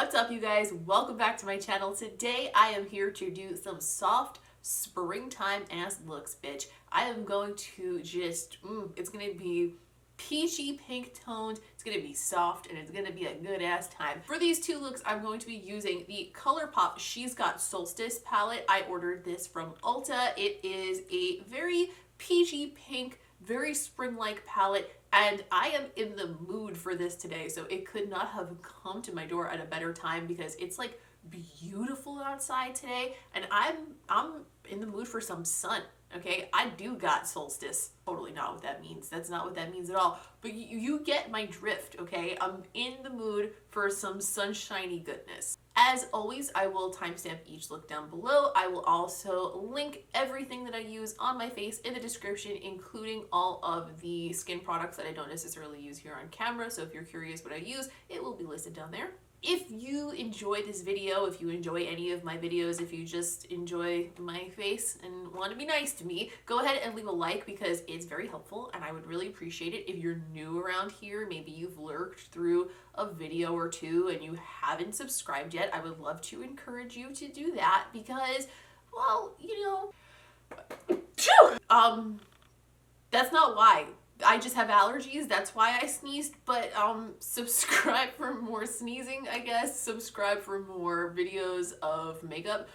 What's up, you guys? Welcome back to my channel. Today I am here to do some soft springtime ass looks, bitch. I am going to just, it's gonna be peachy pink toned, it's gonna be soft, and it's gonna be a good ass time. For these two looks, I'm going to be using the Colourpop She's Got Solstice palette. I ordered this from Ulta. It is a very peachy pink, very spring-like palette, and I am in the mood for this today, so it could not have come to my door at a better time because it's like beautiful outside today, and I'm in the mood for some sun. Okay, I do got Solstice. Totally not what that means. That's not what that means at all. But you get my drift, okay? I'm in the mood for some sunshiny goodness. As always, I will timestamp each look down below. I will also link everything that I use on my face in the description, including all of the skin products that I don't necessarily use here on camera. So if you're curious what I use, it will be listed down there. If you enjoy this video, if you enjoy any of my videos, if you just enjoy my face and want to be nice to me, go ahead and leave a like because it's very helpful and I would really appreciate it. If you're new around here, maybe you've lurked through a video or two and you haven't subscribed yet, I would love to encourage you to do that because, well, you know, that's not why. I just have allergies, that's why I sneezed, but subscribe for more sneezing, I guess. Subscribe for more videos of makeup.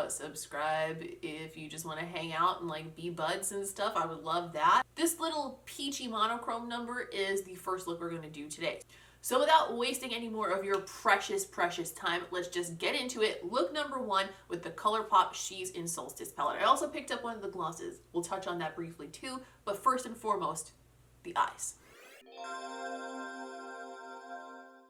Subscribe if you just want to hang out and like be buds and stuff. I would love that. This little peachy monochrome number is the first look we're going to do today. So without wasting any more of your precious time, let's just get into it. Look number one with the Colourpop She's in Solstice palette. I also picked up one of the glosses. We'll touch on that briefly too, but first and foremost, the eyes.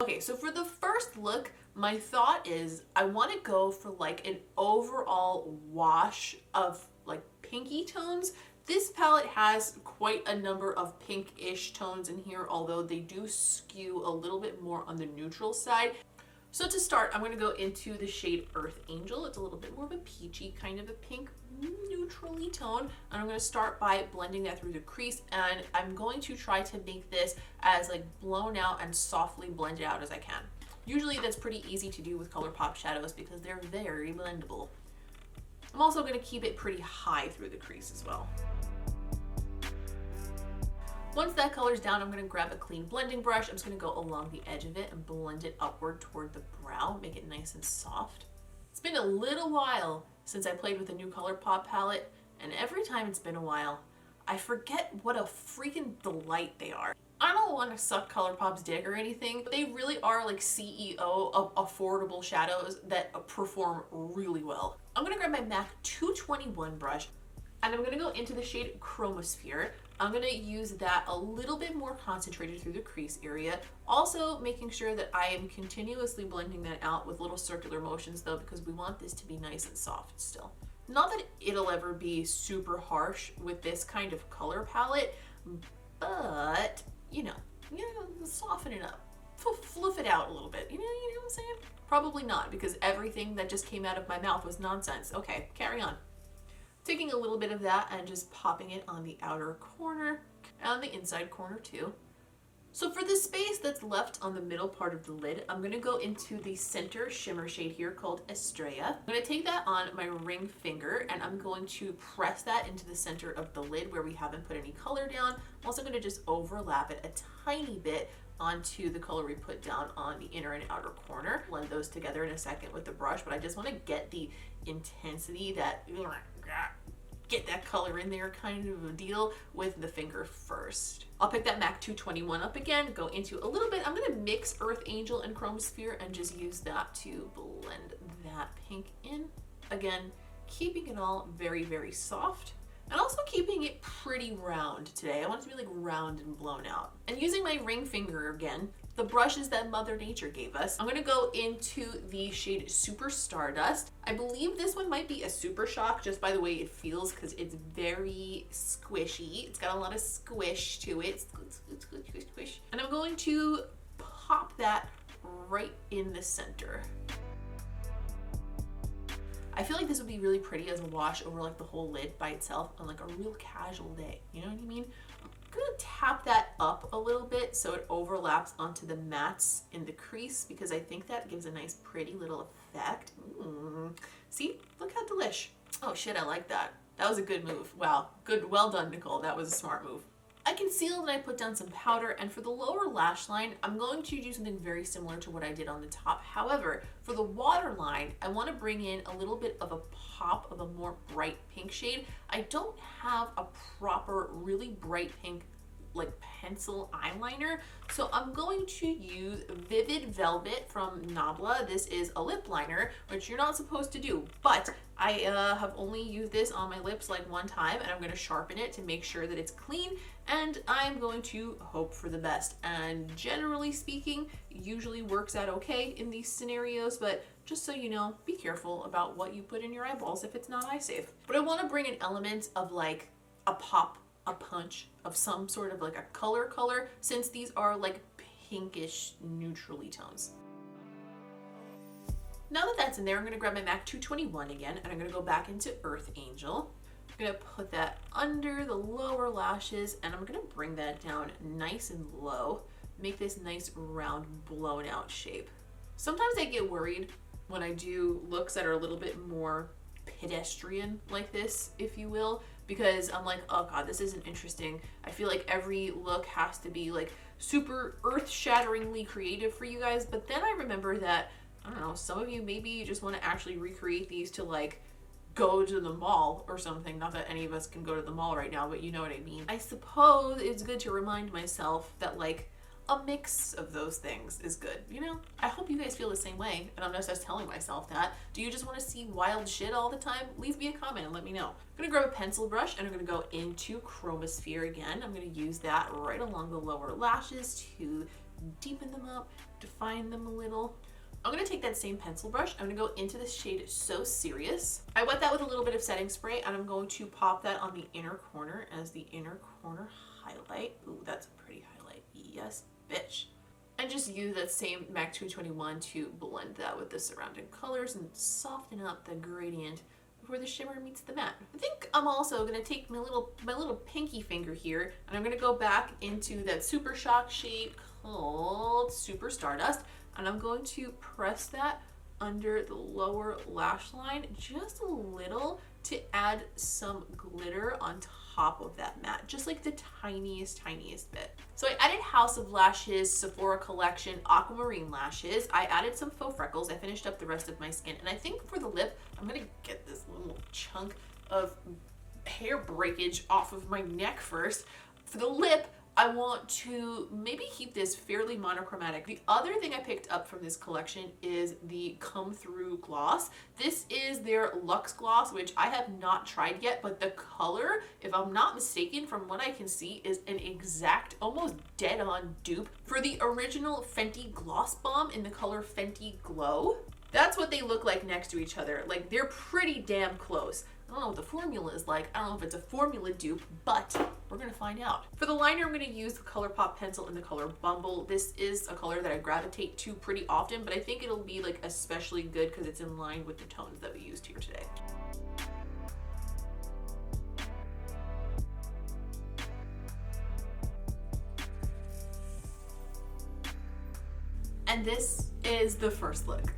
Okay, so for the first look, my thought is I want to go for like an overall wash of like pinky tones. This palette has quite a number of pink-ish tones in here, although they do skew a little bit more on the neutral side. So to start, I'm going to go into the shade Earth Angel. It's a little bit more of a peachy kind of a pink, neutrally tone. And I'm going to start by blending that through the crease. And I'm going to try to make this as like blown out and softly blended out as I can. Usually that's pretty easy to do with Colourpop shadows because they're very blendable. I'm also going to keep it pretty high through the crease as well. Once that color's down, I'm going to grab a clean blending brush. I'm just going to go along the edge of it and blend it upward toward the brow, make it nice and soft. It's been a little while since I played with the new Colourpop palette, and every time it's been a while, I forget what a freaking delight they are. I don't want to suck Colourpop's dick or anything, but they really are like CEO of affordable shadows that perform really well. I'm going to grab my MAC 221 brush, and I'm going to go into the shade Chromosphere. I'm going to use that a little bit more concentrated through the crease area. Also making sure that I am continuously blending that out with little circular motions though, because we want this to be nice and soft still. Not that it'll ever be super harsh with this kind of color palette, but you know, soften it up. Fluff it out a little bit. You know what I'm saying? Probably not, because everything that just came out of my mouth was nonsense. Okay, carry on. Taking a little bit of that and just popping it on the outer corner and on the inside corner too. So for the space that's left on the middle part of the lid, I'm going to go into the center shimmer shade here called Estrella. I'm going to take that on my ring finger and I'm going to press that into the center of the lid where we haven't put any color down. I'm also going to just overlap it a tiny bit onto the color we put down on the inner and outer corner. Blend those together in a second with the brush, but I just want to get the intensity, that get that color in there kind of a deal with the finger first. I'll pick that MAC 221 up again, go into a little bit. I'm going to mix Earth Angel and Chromosphere and just use that to blend that pink in. Again, keeping it all very soft. And also keeping it pretty round today. I want it to be like round and blown out. And using my ring finger again, the brushes that Mother Nature gave us, I'm gonna go into the shade Super Stardust. I believe this one might be a Super Shock just by the way it feels because it's very squishy. It's got a lot of squish to it. Squish. And I'm going to pop that right in the center. I feel like this would be really pretty as a wash over like the whole lid by itself on like a real casual day. You know what I mean? I'm gonna tap that up a little bit so it overlaps onto the mats in the crease, because I think that gives a nice pretty little effect. See, look how delish. Oh shit, I like that. That was a good move. Wow, good, well done, Nicole. That was a smart move. I concealed and I put down some powder, and for the lower lash line, I'm going to do something very similar to what I did on the top. However, for the waterline, I want to bring in a little bit of a pop of a more bright pink shade. I don't have a proper, really bright pink like pencil eyeliner, so I'm going to use Vivid Velvet from NABLA. This is a lip liner, which you're not supposed to do, but I have only used this on my lips like one time, and I'm going to sharpen it to make sure that it's clean, and I'm going to hope for the best. And generally speaking, it usually works out okay in these scenarios, but just so you know, be careful about what you put in your eyeballs if it's not eye safe. But I want to bring an element of like a pop, a punch of some sort of like a color, since these are like pinkish neutrally tones. Now that that's in there, I'm going to grab my MAC 221 again, and I'm going to go back into Earth Angel. I'm going to put that under the lower lashes, and I'm going to bring that down nice and low, make this nice round blown out shape. Sometimes I get worried when I do looks that are a little bit more pedestrian like this, if you will, because I'm like, oh god, this isn't interesting. I feel like every look has to be like super earth-shatteringly creative for you guys, but then I remember that, I don't know, some of you maybe just want to actually recreate these to like go to the mall or something. Not that any of us can go to the mall right now, but you know what I mean. I suppose it's good to remind myself that like a mix of those things is good, you know? I hope you guys feel the same way, and I'm not just telling myself that. Do you just want to see wild shit all the time? Leave me a comment and let me know. I'm gonna grab a pencil brush and I'm gonna go into Chromosphere again. I'm gonna use that right along the lower lashes to deepen them up, define them a little. I'm gonna take that same pencil brush. I'm gonna go into the shade So Serious. I wet that with a little bit of setting spray, and I'm going to pop that on the inner corner as the inner corner highlight. Ooh, that's a pretty highlight. Yes, bitch. And just use that same MAC 221 to blend that with the surrounding colors and soften up the gradient before the shimmer meets the matte. I think I'm also gonna take my little pinky finger here, and I'm gonna go back into that Super Shock shade called Super Stardust, and I'm going to press that under the lower lash line just a little to add some glitter on top of that matte, just like the tiniest bit. So I added House of Lashes Sephora Collection Aquamarine lashes. I added some faux freckles. I finished up the rest of my skin, and I think for the lip, I'm gonna get this little chunk of hair breakage off of my neck first. For the lip, I want to maybe keep this fairly monochromatic. The other thing I picked up from this collection is the Come Through gloss. This is their Luxe gloss, which I have not tried yet, but the color, if I'm not mistaken, from what I can see, is an exact, almost dead-on dupe for the original Fenty Gloss Bomb in the color Fenty Glow. That's what they look like next to each other. Like, they're pretty damn close. I don't know what the formula is like. I don't know if it's a formula dupe, but we're gonna find out. For the liner, I'm gonna use the Colourpop pencil in the color Bumble. This is a color that I gravitate to pretty often, but I think it'll be like especially good because it's in line with the tones that we used here today. And this is the first look.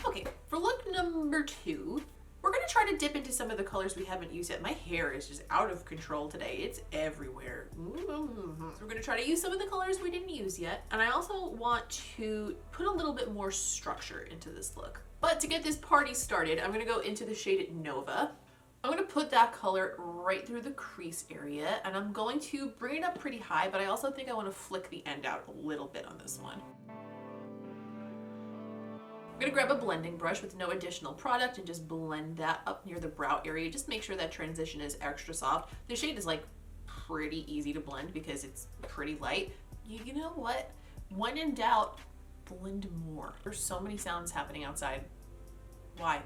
Okay, for look number 2, we're gonna try to dip into some of the colors we haven't used yet. My hair is just out of control today. It's everywhere. So we're gonna try to use some of the colors we didn't use yet. And I also want to put a little bit more structure into this look. But to get this party started, I'm gonna go into the shade Nova. I'm gonna put that color right through the crease area, and I'm going to bring it up pretty high, but I also think I wanna flick the end out a little bit on this one. I'm gonna grab a blending brush with no additional product and just blend that up near the brow area. Just make sure that transition is extra soft. The shade is like pretty easy to blend because it's pretty light. You know what? When in doubt, blend more. There's so many sounds happening outside. Why?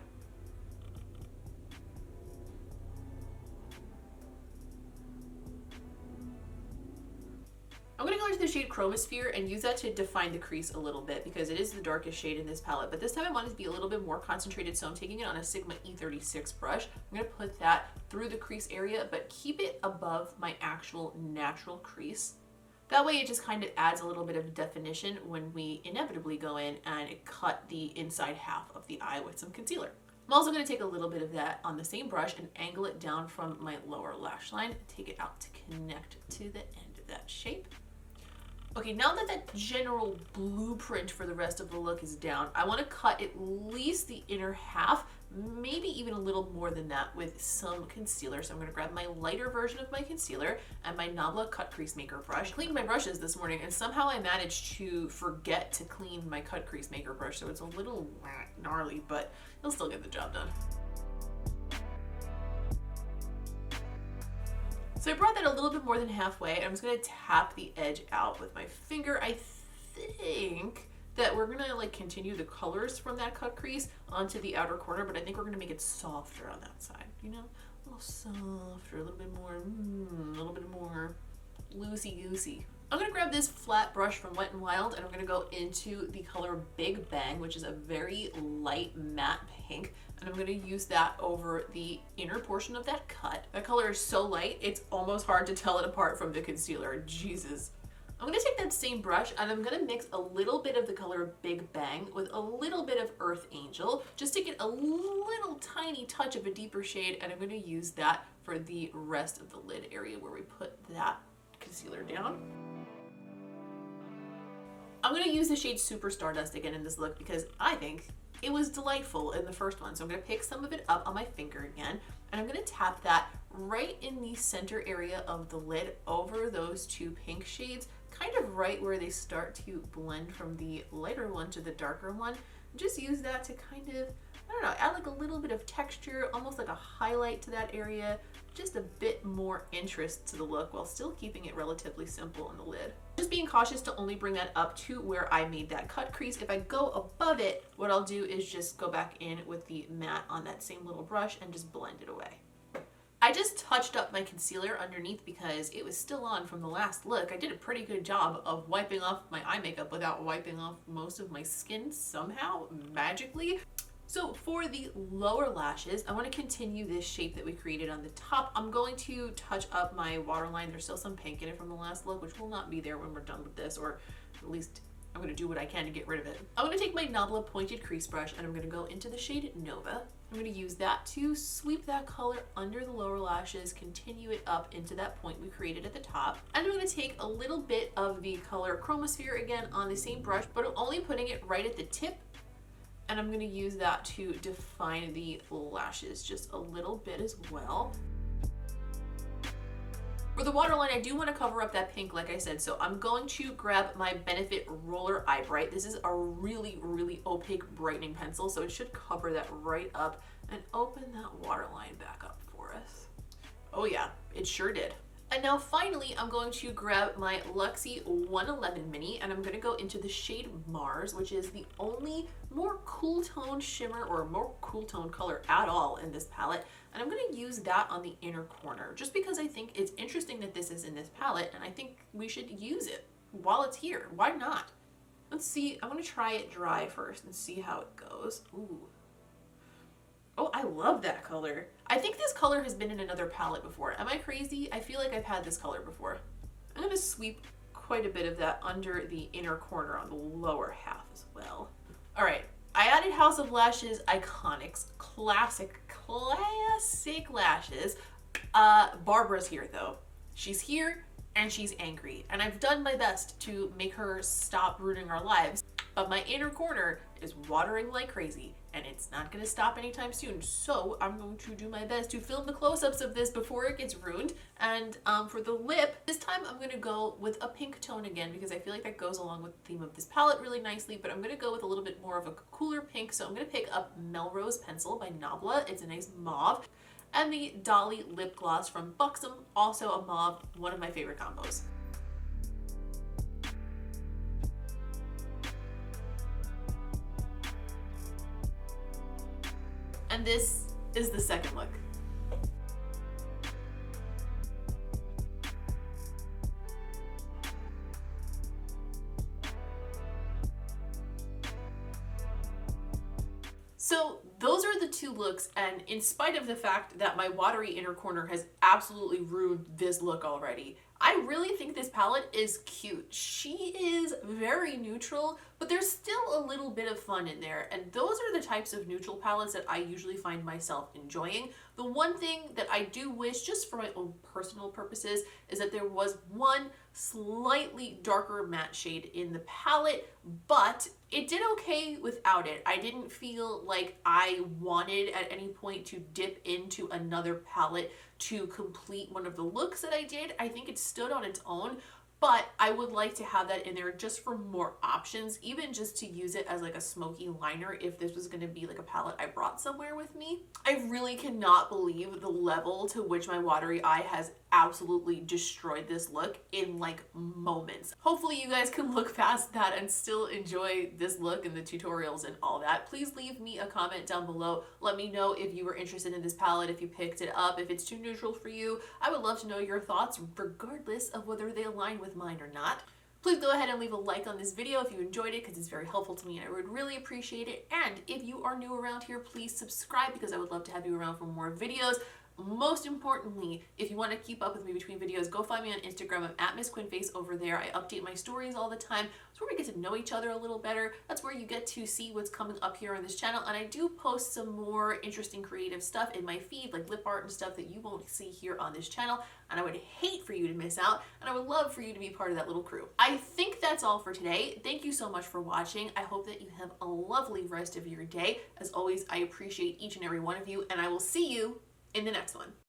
I'm gonna go over to the shade Chromosphere and use that to define the crease a little bit because it is the darkest shade in this palette. But this time I want it to be a little bit more concentrated, so I'm taking it on a Sigma E36 brush. I'm going to put that through the crease area, but keep it above my actual natural crease. That way it just kind of adds a little bit of definition when we inevitably go in and cut the inside half of the eye with some concealer. I'm also going to take a little bit of that on the same brush and angle it down from my lower lash line, take it out to connect to the end of that shape. Okay, now that that general blueprint for the rest of the look is down, I want to cut at least the inner half, maybe even a little more than that with some concealer. So I'm going to grab my lighter version of my concealer and my NABLA Cut Crease Maker brush. I cleaned my brushes this morning and somehow I managed to forget to clean my Cut Crease Maker brush, so it's a little gnarly, but it'll still get the job done. So I brought that a little bit more than halfway, and I'm just going to tap the edge out with my finger. I think that we're going to like continue the colors from that cut crease onto the outer corner, but I think we're going to make it softer on that side, you know? A little softer, a little bit more loosey-goosey. I'm going to grab this flat brush from Wet n Wild, and I'm going to go into the color Big Bang, which is a very light matte pink. And I'm going to use that over the inner portion of that cut. That color is so light, it's almost hard to tell it apart from the concealer. Jesus. I'm going to take that same brush and I'm going to mix a little bit of the color Big Bang with a little bit of Earth Angel, just to get a little tiny touch of a deeper shade, and I'm going to use that for the rest of the lid area where we put that concealer down. I'm going to use the shade Super Stardust again in this look because I think it was delightful in the first one. So I'm going to pick some of it up on my finger again, and I'm going to tap that right in the center area of the lid over those two pink shades, kind of right where they start to blend from the lighter one to the darker one. Just use that to kind of, I don't know, add like a little bit of texture, almost like a highlight to that area, just a bit more interest to the look while still keeping it relatively simple in the lid. Just being cautious to only bring that up to where I made that cut crease. If I go above it, what I'll do is just go back in with the matte on that same little brush and just blend it away. I just touched up my concealer underneath because it was still on from the last look. I did a pretty good job of wiping off my eye makeup without wiping off most of my skin somehow, magically. So for the lower lashes, I want to continue this shape that we created on the top. I'm going to touch up my waterline. There's still some pink in it from the last look, which will not be there when we're done with this, or at least I'm going to do what I can to get rid of it. I'm going to take my NABLA pointed crease brush and I'm going to go into the shade Nova. I'm going to use that to sweep that color under the lower lashes, continue it up into that point we created at the top. And I'm going to take a little bit of the color Chromosphere again on the same brush, but I'm only putting it right at the tip. And I'm going to use that to define the lashes just a little bit as well. For the waterline, I do want to cover up that pink, like I said, so I'm going to grab my Benefit Roller Eye Bright. This is a really, really opaque brightening pencil, so it should cover that right up and open that waterline back up for us. Oh yeah, it sure did. And now finally, I'm going to grab my LUXE 111 Mini, and I'm going to go into the shade Mars, which is the only more cool tone shimmer or more cool tone color at all in this palette. And I'm going to use that on the inner corner, just because I think it's interesting that this is in this palette, and I think we should use it while it's here. Why not? Let's see. I'm going to try it dry first and see how it goes. Ooh. Oh, I love that color. I think this color has been in another palette before. Am I crazy? I feel like I've had this color before. I'm going to sweep quite a bit of that under the inner corner on the lower half as well. All right, I added House of Lashes Iconics, classic lashes. Barbara's here though. She's here and she's angry, and I've done my best to make her stop ruining our lives, but my inner corner is watering like crazy, and it's not going to stop anytime soon. So I'm going to do my best to film the close-ups of this before it gets ruined. And for the lip, this time I'm going to go with a pink tone again because I feel like that goes along with the theme of this palette really nicely, but I'm going to go with a little bit more of a cooler pink. So I'm going to pick up Melrose Pencil by NABLA. It's a nice mauve. And the Dolly lip gloss from BUXOM, also a mauve, one of my favorite combos. And this is the second look. looks, and in spite of the fact that my watery inner corner has absolutely ruined this look already, I really think this palette is cute. She is very neutral, but there's still a little bit of fun in there, and those are the types of neutral palettes that I usually find myself enjoying. The one thing that I do wish, just for my own personal purposes, is that there was one slightly darker matte shade in the palette, but it did okay without it. I didn't feel like I wanted at any point to dip into another palette to complete one of the looks that I did. I think it stood on its own, but I would like to have that in there just for more options, even just to use it as like a smoky liner if this was going to be like a palette I brought somewhere with me. I really cannot believe the level to which my watery eye has absolutely destroyed this look in like moments. Hopefully you guys can look past that and still enjoy this look and the tutorials and all that. Please leave me a comment down below. Let me know if you were interested in this palette, if you picked it up, if it's too neutral for you. I would love to know your thoughts regardless of whether they align with mine or not. Please go ahead and leave a like on this video if you enjoyed it, because it's very helpful to me and I would really appreciate it. And if you are new around here, please subscribe, because I would love to have you around for more videos. Most importantly, if you want to keep up with me between videos, go find me on Instagram. I'm at Miss Quinface over there. I update my stories all the time. It's where we get to know each other a little better. That's where you get to see what's coming up here on this channel. And I do post some more interesting creative stuff in my feed, like lip art and stuff that you won't see here on this channel. And I would hate for you to miss out. And I would love for you to be part of that little crew. I think that's all for today. Thank you so much for watching. I hope that you have a lovely rest of your day. As always, I appreciate each and every one of you, and I will see you in the next one.